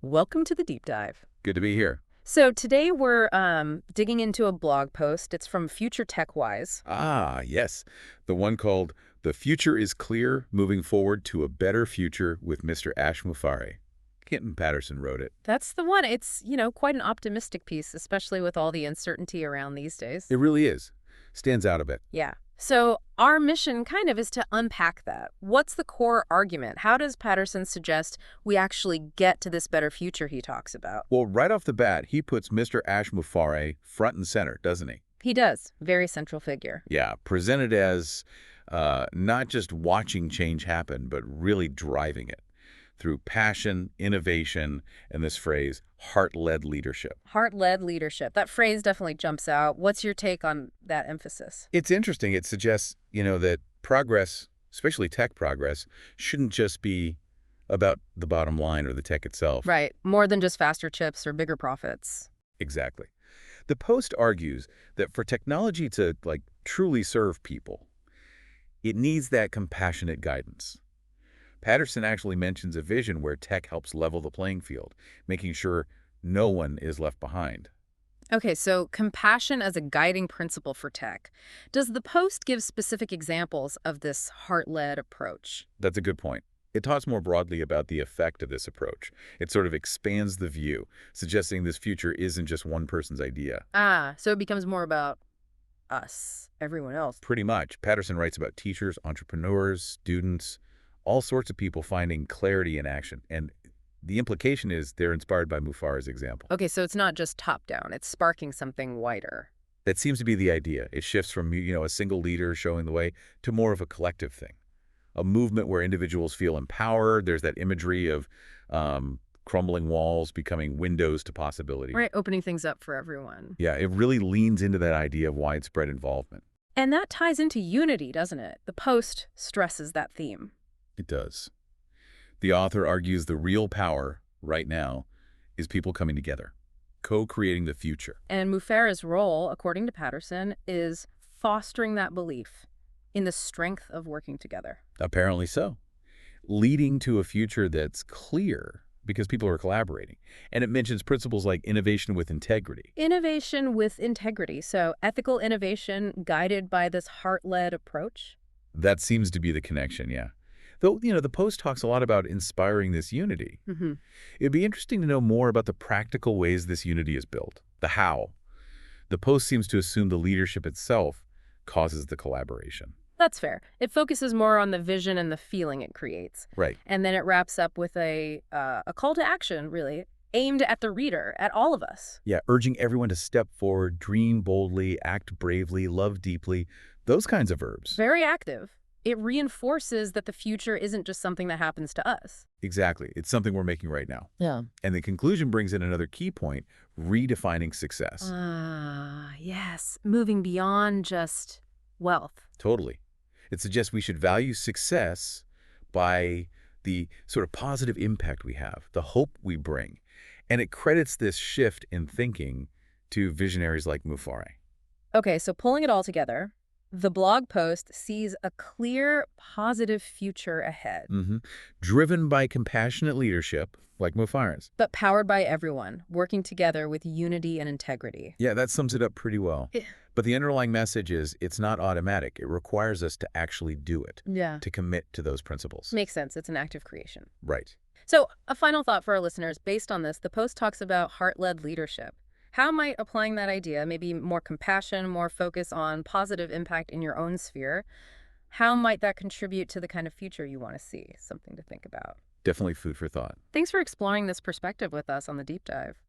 Welcome to the deep dive. Good to be here. So today we're digging into a blog post. It's from Future Tech Wise. Ah, yes. The one called The Future is Clear, Moving Forward to a Better Future with Mr. Ash Mufareh. Kenton Patterson wrote it. That's the one. It's, quite an optimistic piece, especially with all the uncertainty around these days. It really is. Stands out a bit. Yeah. So our mission kind of is to unpack that. What's the core argument? How does Patterson suggest we actually get to this better future he talks about? Well, right off the bat, he puts Mr. Ash Mufareh front and center, doesn't he? He does. Very central figure. Yeah, presented as not just watching change happen, but really driving it through passion, innovation, and this phrase, heart-led leadership. Heart-led leadership. That phrase definitely jumps out. What's your take on that emphasis? It's interesting. It suggests, that progress, especially tech progress, shouldn't just be about the bottom line or the tech itself. Right. More than just faster chips or bigger profits. Exactly. The Post argues that for technology to, truly serve people, it needs that compassionate guidance. Patterson actually mentions a vision where tech helps level the playing field, making sure no one is left behind. Okay, so compassion as a guiding principle for tech. Does the Post give specific examples of this heart-led approach? That's a good point. It talks more broadly about the effect of this approach. It sort of expands the view, suggesting this future isn't just one person's idea. So it becomes more about us, everyone else. Pretty much. Patterson writes about teachers, entrepreneurs, students, all sorts of people finding clarity in action. And the implication is they're inspired by Mufareh's example. Okay, so it's not just top-down. It's sparking something wider. That seems to be the idea. It shifts from, a single leader showing the way to more of a collective thing. A movement where individuals feel empowered. There's that imagery of crumbling walls becoming windows to possibility. Right, opening things up for everyone. Yeah, it really leans into that idea of widespread involvement. And that ties into unity, doesn't it? The Post stresses that theme. It does. The author argues the real power, right now, is people coming together, co-creating the future. And Mufareh's role, according to Patterson, is fostering that belief in the strength of working together. Apparently so. Leading to a future that's clear because people are collaborating. And it mentions principles like innovation with integrity. Innovation with integrity. So ethical innovation guided by this heart-led approach. That seems to be the connection, yeah. Though, the Post talks a lot about inspiring this unity. It'd be interesting to know more about the practical ways this unity is built, the how. The Post seems to assume the leadership itself causes the collaboration. That's fair. It focuses more on the vision and the feeling it creates. Right. And then it wraps up with a call to action, really, aimed at the reader, at all of us. Yeah, urging everyone to step forward, dream boldly, act bravely, love deeply, those kinds of verbs. Very active. It reinforces that the future isn't just something that happens to us. Exactly. It's something we're making right now. Yeah. And the conclusion brings in another key point, redefining success. Yes. Moving beyond just wealth. Totally. It suggests we should value success by the sort of positive impact we have, the hope we bring. And it credits this shift in thinking to visionaries like Mufareh. Okay, so pulling it all together, the blog post sees a clear, positive future ahead. Driven by compassionate leadership, like Mufareh's. But powered by everyone, working together with unity and integrity. Yeah, that sums it up pretty well. But the underlying message is it's not automatic. It requires us to actually do it, to commit to those principles. Makes sense. It's an active creation. Right. So a final thought for our listeners. Based on this, the post talks about heart-led leadership. How might applying that idea, maybe more compassion, more focus on positive impact in your own sphere, how might that contribute to the kind of future you want to see? Something to think about. Definitely food for thought. Thanks for exploring this perspective with us on the Deep Dive.